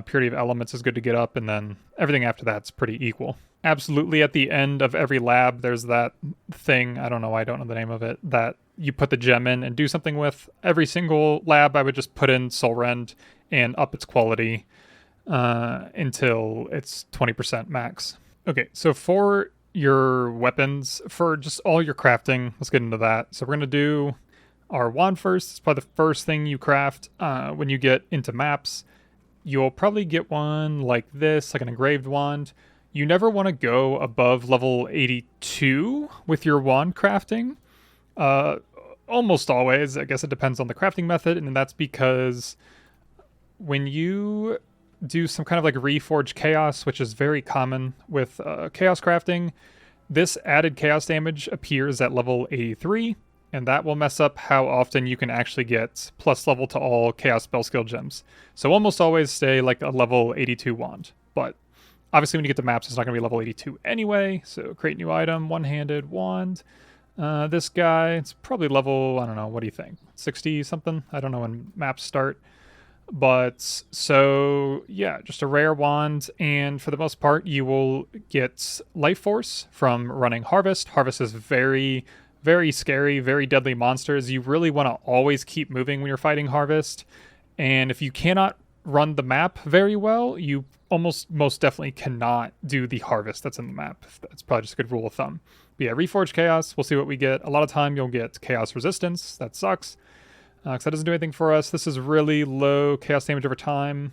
Purity of Elements is good to get up, and then everything after that's pretty equal. Absolutely, at the end of every lab, there's that thing, I don't know the name of it, that you put the gem in and do something with. Every single lab, I would just put in Soulrend and up its quality until it's 20% max. Okay, so for your weapons for just all your crafting. Let's get into that. So we're going to do our wand first. It's probably the first thing you craft when you get into maps. You'll probably get one like this, like an engraved wand. You never want to go above level 82 with your wand crafting. Almost always. I guess it depends on the crafting method, and that's because when you do some kind of like Reforge Chaos, which is very common with Chaos crafting, this added Chaos damage appears at level 83, and that will mess up how often you can actually get plus level to all Chaos spell skill gems. So almost always stay like a level 82 wand, but obviously when you get to maps, it's not going to be level 82 anyway, so create new item, one-handed wand. This guy, it's probably level, I don't know, what do you think? 60 something? I don't know when maps start. But so yeah, just a rare wand, and for the most part you will get life force from running Harvest. Harvest is very, very scary, very deadly monsters. You really want to always keep moving when you're fighting Harvest, and if you cannot run the map very well, you almost most definitely cannot do the Harvest that's in the map. That's probably just a good rule of thumb. But yeah, Reforge Chaos, we'll see what we get. A lot of time you'll get Chaos Resistance. That sucks. Because that doesn't do anything for us. This is really low chaos damage over time.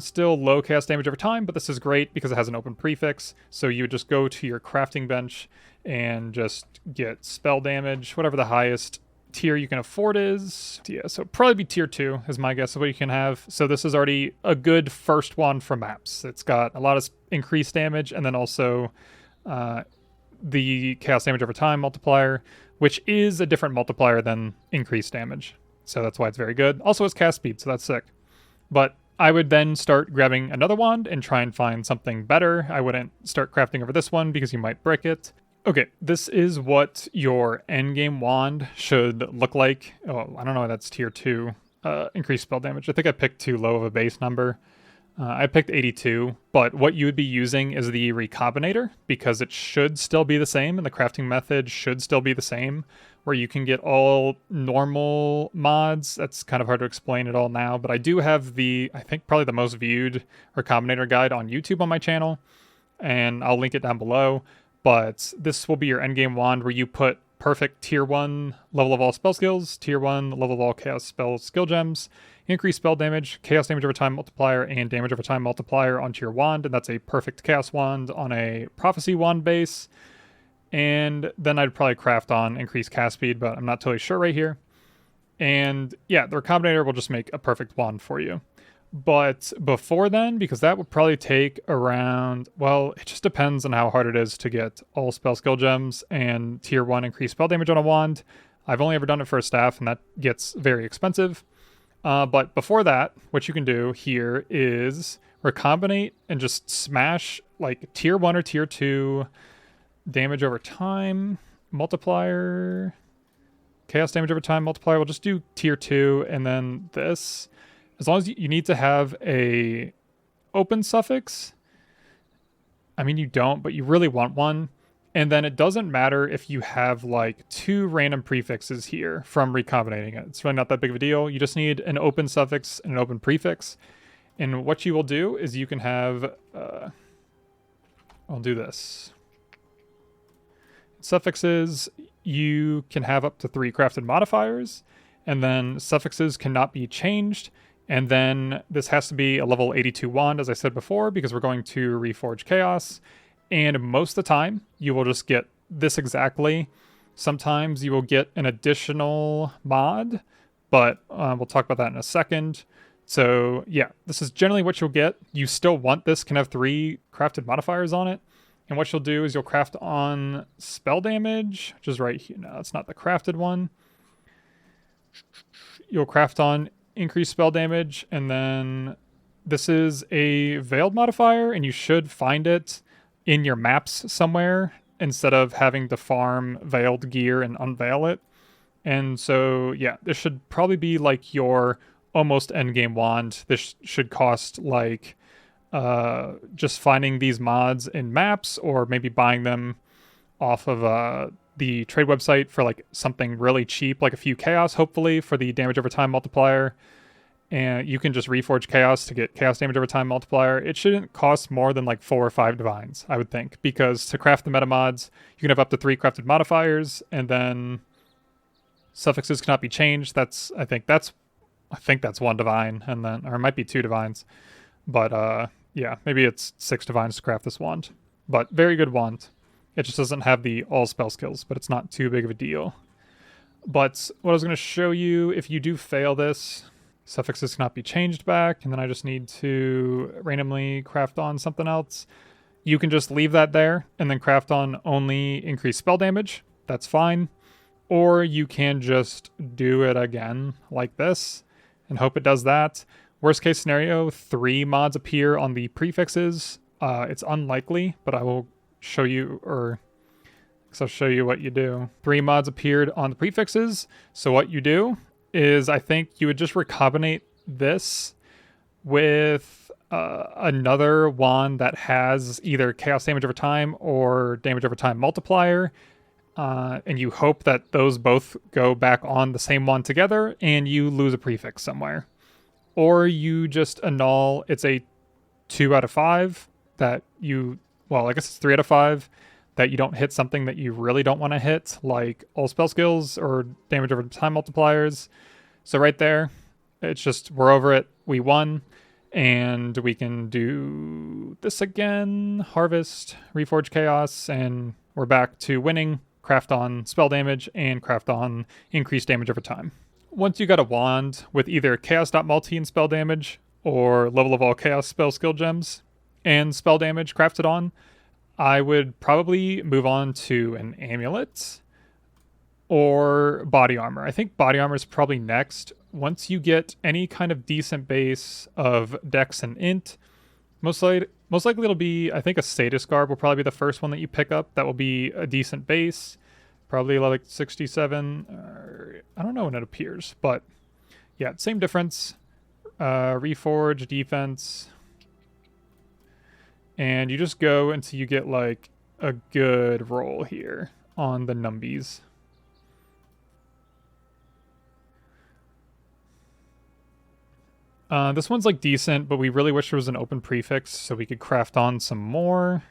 Still low chaos damage over time, but this is great because it has an open prefix. So you would just go to your crafting bench and just get spell damage, whatever the highest tier you can afford is. Yeah, so probably be tier 2 is my guess of what you can have. So this is already a good first one for maps. It's got a lot of increased damage, and then also the chaos damage over time multiplier, which is a different multiplier than increased damage. So that's why it's very good. Also it's cast speed, so that's sick. But I would then start grabbing another wand and try and find something better. I wouldn't start crafting over this one because you might break it. Okay, this is what your endgame wand should look like. Oh, I don't know, that's tier 2. Increased spell damage. I think I picked too low of a base number. I picked 82, but what you would be using is the Recombinator, because it should still be the same, and the crafting method should still be the same, where you can get all normal mods. That's kind of hard to explain it all now, but I do have I think probably the most viewed Recombinator guide on YouTube on my channel, and I'll link it down below. But this will be your endgame wand, where you put perfect tier 1 level of all spell skills, tier 1 level of all chaos spell skill gems, increased spell damage, chaos damage over time multiplier, and damage over time multiplier onto your wand, and that's a perfect chaos wand on a prophecy wand base. And then I'd probably craft on increased cast speed, but I'm not totally sure right here. And yeah, the Recombinator will just make a perfect wand for you. But before then, because that would probably take around, well, it just depends on how hard it is to get all spell skill gems and tier 1 increased spell damage on a wand. I've only ever done it for a staff, and that gets very expensive. But before that, what you can do here is recombinate and just smash like tier 1 or tier 2 damage over time multiplier, chaos damage over time multiplier. We'll just do tier 2, and then this. As long as you need to have a open suffix. I mean, you don't, but you really want one. And then it doesn't matter if you have like 2 random prefixes here from recombinating it. It's really not that big of a deal. You just need an open suffix and an open prefix. And what you will do is you can have, I'll do this. Suffixes, you can have up to 3 crafted modifiers, and then suffixes cannot be changed. And then this has to be a level 82 wand, as I said before, because we're going to Reforge Chaos. And most of the time, you will just get this exactly. Sometimes you will get an additional mod, but we'll talk about that in a second. So yeah, this is generally what you'll get. You still want this, can have 3 crafted modifiers on it. And what you'll do is you'll craft on spell damage, which is right here. No, it's not the crafted one. You'll craft on increased spell damage, and then this is a veiled modifier, and you should find it in your maps somewhere instead of having to farm veiled gear and unveil it. And so yeah, this should probably be like your almost endgame wand. This should cost like just finding these mods in maps, or maybe buying them off of the trade website for like something really cheap, like a few chaos, hopefully, for the damage over time multiplier. and you can just Reforge Chaos to get Chaos Damage over time multiplier. It shouldn't cost more than like 4 or 5 Divines, I would think, because to craft the meta mods, you can have up to 3 crafted modifiers, and then suffixes cannot be changed. I think that's 1 Divine, and then, or it might be 2 Divines, but yeah, maybe it's 6 Divines to craft this wand. But very good wand. It just doesn't have the all spell skills, but it's not too big of a deal. But what I was going to show you, if you do fail this, suffixes cannot be changed back, and then I just need to randomly craft on something else. You can just leave that there and then craft on only increased spell damage. That's fine. Or you can just do it again like this and hope it does that. Worst case scenario, 3 mods appear on the prefixes. It's unlikely, but I will show you, or I'll show you what you do. 3 mods appeared on the prefixes. So what you do is, I think you would just recombinate this with another wand that has either chaos damage over time or damage over time multiplier. And you hope that those both go back on the same wand together and you lose a prefix somewhere. Or you just annul, it's a 2 out of 5 that you, well, I guess it's 3 out of 5 that you don't hit something that you really don't want to hit, like all spell skills or damage over time multipliers. So right there, it's just, we're over it, we won, and we can do this again, harvest, Reforge Chaos, and we're back to winning, craft on spell damage, and craft on increased damage over time. Once you got a wand with either chaos.multi and spell damage, or level of all chaos spell skill gems and spell damage crafted on, I would probably move on to an amulet or body armor. I think body armor is probably next. Once you get any kind of decent base of dex and int, most likely it'll be, I think a status garb will probably be the first one that you pick up. That will be a decent base, probably like 67. I don't know when it appears, but yeah, same difference. Reforge, defense. And you just go until you get like a good roll here on the numbies. This one's like decent, but we really wish there was an open prefix so we could craft on some more.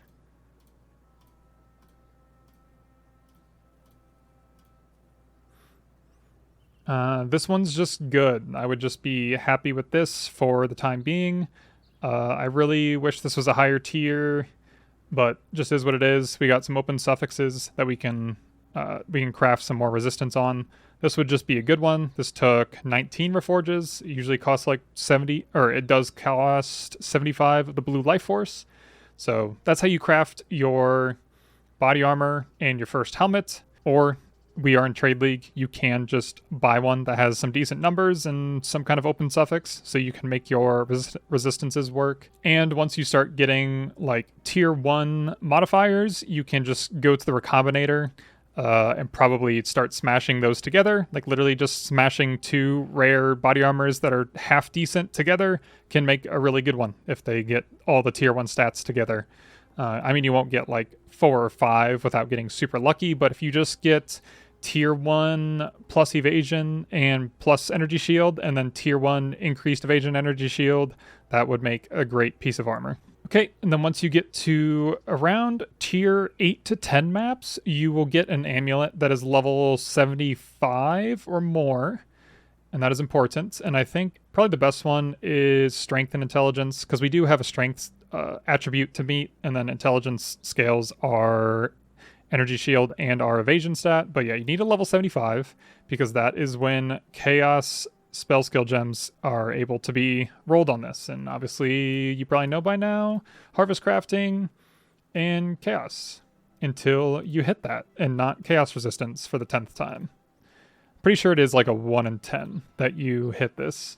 This one's just good. I would just be happy with this for the time being. I really wish this was a higher tier, but just is what it is. We got some open suffixes that we can craft some more resistance on. This would just be a good one. This took 19 Reforges. It usually costs like 70, or it does cost 75 of the blue life force. So that's how you craft your body armor and your first helmet. Or we are in Trade League. You can just buy one that has some decent numbers and some kind of open suffix, so you can make your resistances work. And once you start getting like tier 1 modifiers, you can just go to the Recombinator and probably start smashing those together. Like literally just smashing 2 rare body armors that are half decent together can make a really good one if they get all the tier 1 stats together. I mean, you won't get like 4 or 5 without getting super lucky, but if you just get tier 1 plus evasion and plus energy shield, and then tier 1 increased evasion energy shield, that would make a great piece of armor. Okay, and then once you get to around tier 8 to 10 maps, you will get an amulet that is level 75 or more, and that is important. And I think probably the best one is strength and intelligence, because we do have a strength attribute to meet, and then intelligence scales our energy shield and our evasion stat. But yeah, you need a level 75, because that is when chaos spell skill gems are able to be rolled on this. And obviously you probably know by now, harvest crafting and chaos until you hit that, and not chaos resistance for the 10th time. Pretty sure it is like a 1 in 10 that you hit this.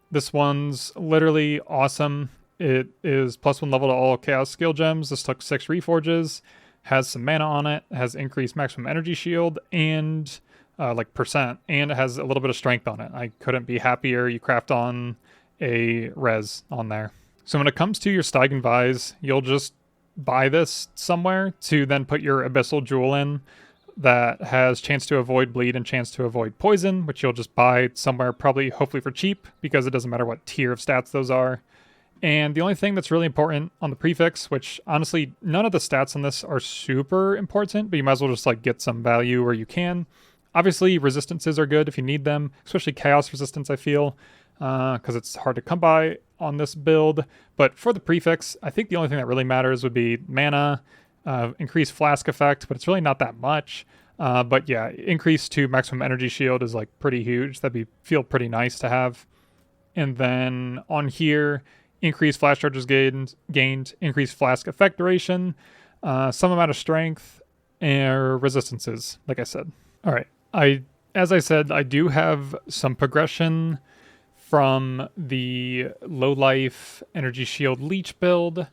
This one's literally awesome. It is +1 level to all chaos skill gems. This took 6 reforges, has some mana on it, has increased maximum energy shield and like percent, and it has a little bit of strength on it. I couldn't be happier. You craft on a res on there. So when it comes to your Stygian Vise, you'll just buy this somewhere to then put your Abyssal Jewel in. that has chance to avoid bleed and chance to avoid poison, which you'll just buy somewhere probably hopefully for cheap because it doesn't matter what tier of stats those are. And the only thing that's really important on the prefix, which honestly none of the stats on this are super important, but you might as well just like get some value where you can. Obviously resistances are good if you need them, especially chaos resistance I feel, because it's hard to come by on this build. But for the prefix, I think the only thing that really matters would be mana, increased flask effect, but it's really not that much. But yeah, increase to maximum energy shield is like pretty huge. Feel pretty nice to have. And then on here, increased flash charges gained, increased flask effect duration, some amount of strength, and resistances, like I said. All right, as I said, I do have some progression from the low life energy shield leech build.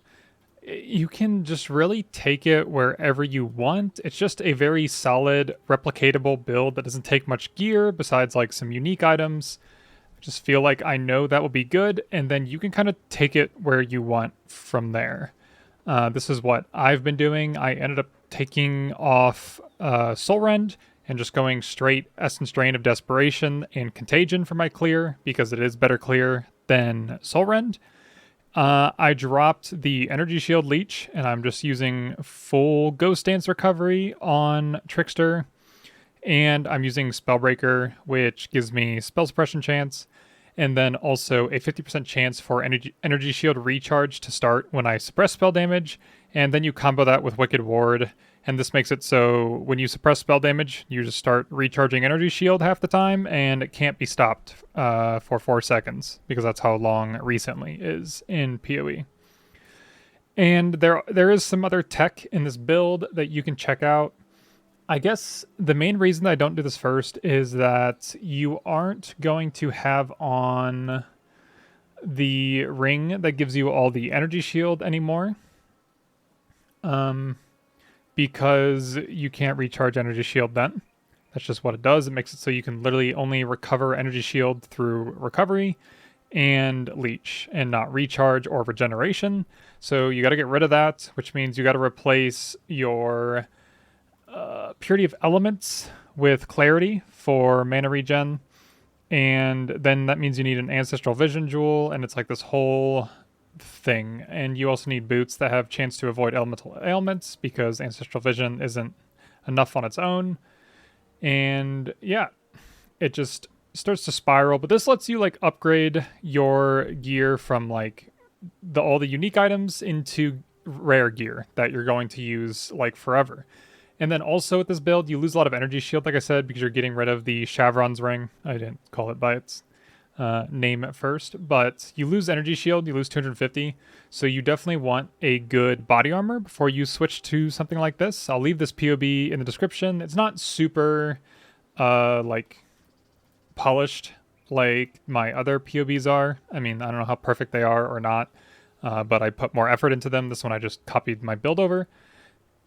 You can just really take it wherever you want. It's just a very solid, replicatable build that doesn't take much gear besides like some unique items. I just feel like I know that will be good, and then you can kind of take it where you want from there. This is what I've been doing. I ended up taking off Soulrend and just going straight Essence Drain of Desperation and Contagion for my clear because it is better clear than Soulrend. I dropped the Energy Shield Leech, and I'm just using full Ghost Dance Recovery on Trickster. And I'm using Spellbreaker, which gives me Spell Suppression chance, and then also a 50% chance for Energy Shield Recharge to start when I suppress spell damage, and then you combo that with Wicked Ward, and this makes it so when you suppress spell damage, you just start recharging Energy Shield half the time, and it can't be stopped for 4 seconds, because that's how long recently is in PoE. And there is some other tech in this build that you can check out. I guess the main reason that I don't do this first is that you aren't going to have on the ring that gives you all the energy shield anymore. Because you can't recharge energy shield then. That's just what it does. It makes it so you can literally only recover energy shield through recovery and leech and not recharge or regeneration. So you got to get rid of that, which means you got to replace your Purity of Elements with Clarity for mana regen. And then that means you need an Ancestral Vision Jewel, and it's like this whole thing. And you also need boots that have chance to avoid elemental ailments because Ancestral Vision isn't enough on its own. And yeah, it just starts to spiral. But this lets you like upgrade your gear from like all the unique items into rare gear that you're going to use like forever. And then also with this build, you lose a lot of energy shield, like I said, because you're getting rid of the Chevron's ring. I didn't call it by its name at first, but you lose energy shield, you lose 250. So you definitely want a good body armor before you switch to something like this. I'll leave this POB in the description. It's not super like polished like my other POBs are. I mean, I don't know how perfect they are or not, but I put more effort into them. This one I just copied my build over.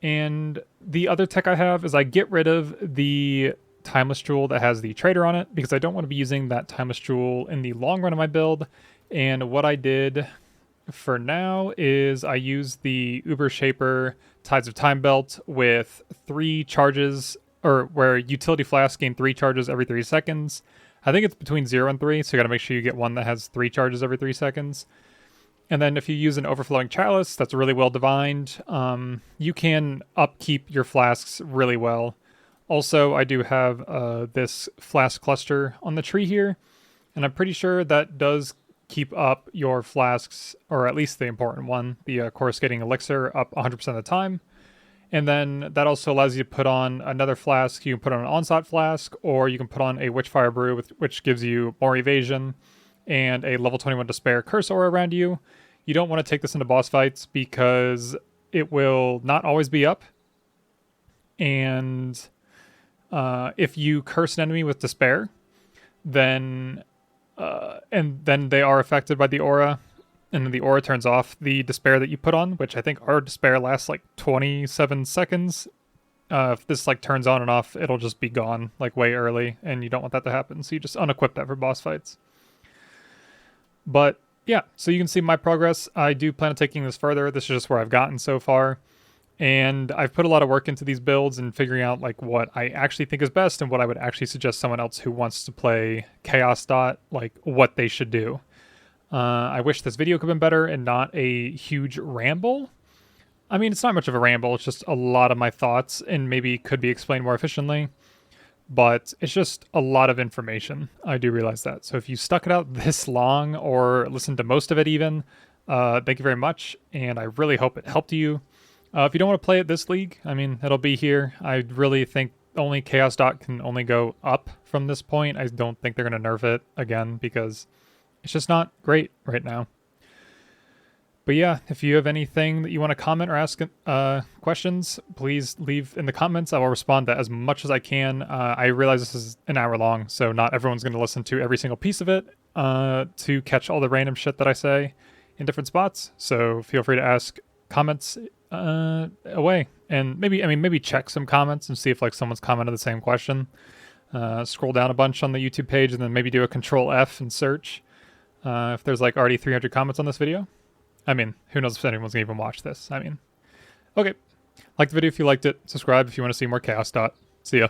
And the other tech I have is I get rid of the Timeless Jewel that has the Trader on it because I don't want to be using that Timeless Jewel in the long run of my build. And what I did for now is I use the Uber Shaper Tides of Time belt with 3 charges, or where Utility Flask gain 3 charges every 3 seconds. I think it's between 0 and 3, so you got to make sure you get one that has 3 charges every 3 seconds. And then if you use an Overflowing Chalice that's really well divined, you can upkeep your flasks really well. Also, I do have this flask cluster on the tree here, and I'm pretty sure that does keep up your flasks, or at least the important one, the Coruscating Elixir, up 100% of the time. And then that also allows you to put on another flask. You can put on an Onslaught flask, or you can put on a Witchfire Brew, which gives you more evasion, and a level 21 Despair curse aura around you. You don't want to take this into boss fights because it will not always be up. And if you curse an enemy with Despair, then they are affected by the aura, and then the aura turns off the Despair that you put on, which I think our Despair lasts like 27 seconds. If this like turns on and off, it'll just be gone like way early, and you don't want that to happen. So you just unequip that for boss fights. But yeah, so you can see my progress. I do plan on taking this further. This is just where I've gotten so far. And I've put a lot of work into these builds and figuring out like what I actually think is best and what I would actually suggest someone else who wants to play Chaos DoT, like what they should do. I wish this video could have been better and not a huge ramble. I mean, it's not much of a ramble, it's just a lot of my thoughts and maybe could be explained more efficiently. But it's just a lot of information. I do realize that. So if you stuck it out this long or listened to most of it even, thank you very much. And I really hope it helped you. If you don't want to play it this league, I mean, it'll be here. I really think only Chaos DoT can only go up from this point. I don't think they're going to nerf it again because it's just not great right now. But yeah, if you have anything that you want to comment or ask questions, please leave in the comments. I will respond to as much as I can. I realize this is an hour long, so not everyone's going to listen to every single piece of it to catch all the random shit that I say in different spots. So feel free to ask comments away, and maybe check some comments and see if like someone's commented the same question. Scroll down a bunch on the YouTube page and then maybe do a Control F and search if there's like already 300 comments on this video. I mean, who knows if anyone's gonna even watch this. I mean, okay. Like the video if you liked it. Subscribe if you want to see more Chaos DoT. See ya.